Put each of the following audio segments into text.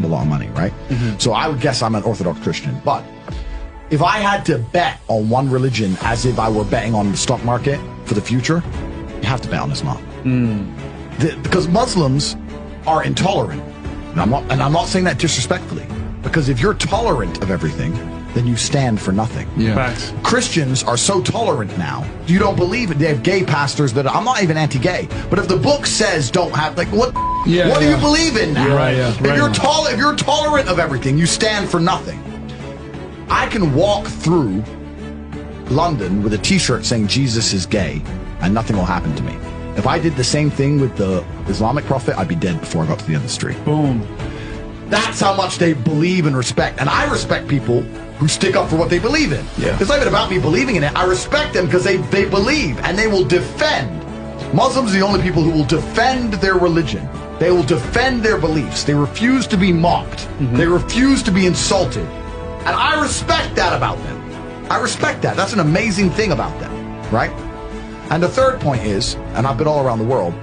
a lot of money, right? So I would guess I'm an Orthodox Christian. But if I had to bet on one religion as if I were betting on the stock market for the future, you have to bet on Islam. Because Muslims are intolerant. And I'm not saying that disrespectfully. Because if you're tolerant of everything, then you stand for nothing. Facts. Christians are so tolerant now. You don't believe it. They have gay pastors that I'm not even anti-gay, but if the book says don't have, like, what do you believe in now? If you're tolerant of everything, you stand for nothing. I can walk through London with a t-shirt saying Jesus is gay and nothing will happen to me. If I did the same thing with the Islamic prophet, I'd be dead before I got to the end of the street. Boom. That's how much they believe and respect. And I respect people who stick up for what they believe in. It's not even about me believing in it. I respect them because they believe and they will defend. Muslims are the only people who will defend their religion. They will defend their beliefs. They refuse to be mocked. They refuse to be insulted. And I respect that about them. I respect that. That's an amazing thing about them, right? And the third point is, and I've been all around the world,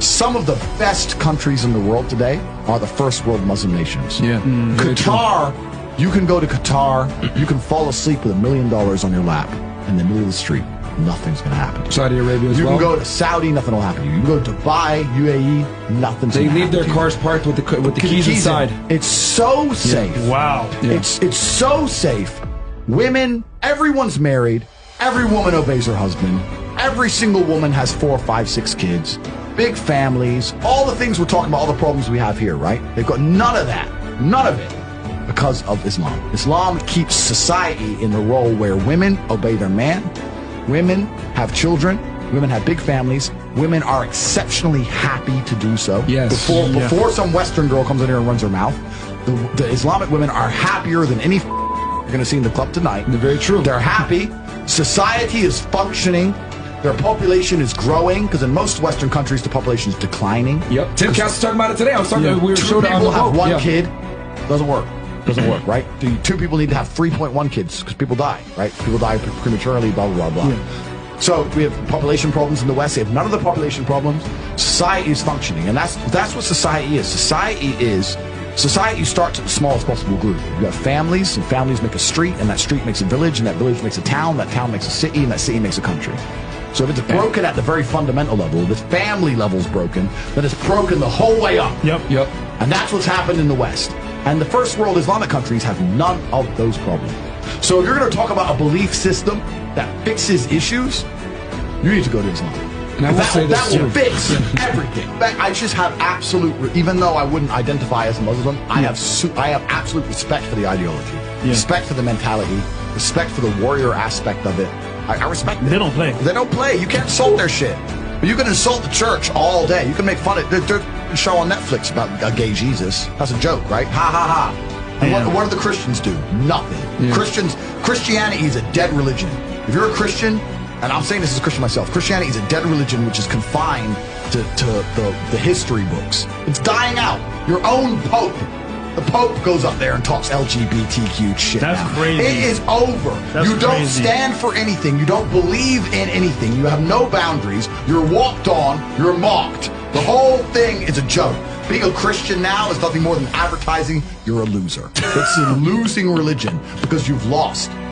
some of the best countries in the world today are the first world Muslim nations. Qatar, you can go to Qatar, you can fall asleep with $1 million on your lap in the middle of the street. Nothing's going to happen. Saudi Arabia as well. You can go to Saudi, nothing will happen to you. You can go to Dubai, UAE, nothing's going to happen. They leave their cars parked with the keys inside. It's so safe. Wow. It's so safe. Women, everyone's married. Every woman obeys her husband. Every single woman has 4, 5, 6 kids. Big families. All the things we're talking about, all the problems we have here, right? They've got none of that. None of it. Because of Islam. Islam keeps society in the role where women obey their man. Women have children. Women have big families. Women are exceptionally happy to do so. Before some Western girl comes in here and runs her mouth, the Islamic women are happier than any you're going to see in the club tonight. They're very true. They're happy. Society is functioning. Their population is growing, because in most Western countries, the population is declining. Tim Cass was talking about it today. I was talking about, we were Two people have one kid. Doesn't work. Doesn't work, right? 2 people need to have 3.1 kids, because people die, right? People die prematurely, blah, blah, blah, blah. So we have population problems in the West. They have none of the population problems. Society is functioning, and that's what society is. Society starts at the smallest possible group. You have families, and families make a street, and that street makes a village, and that village makes a town, that town makes a city, and that city makes a country. So if it's broken at the very fundamental level, if the family level's broken, then it's broken the whole way up. And that's what's happened in the West. And the first world Islamic countries have none of those problems. So if you're going to talk about a belief system that fixes issues, you need to go to Islam. And I will say this that will fix everything. I just have absolute, even though I wouldn't identify as a Muslim, I have absolute respect for the ideology, respect for the mentality, respect for the warrior aspect of it. I respect it. They don't play. They don't play. You can't insult their shit. But you can insult the church all day. You can make fun of it. There's a show on Netflix about a gay Jesus. That's a joke, right? Ha ha ha. And what do the Christians do? Nothing. Christianity is a dead religion. If you're a Christian, and I'm saying this as a Christian myself, Christianity is a dead religion which is confined to the history books. It's dying out. Your own Pope. The Pope goes up there and talks LGBTQ shit. That's crazy. It is over. You don't stand for anything. You don't believe in anything. You have no boundaries. You're walked on. You're mocked. The whole thing is a joke. Being a Christian now is nothing more than advertising. You're a loser. It's a losing religion because you've lost.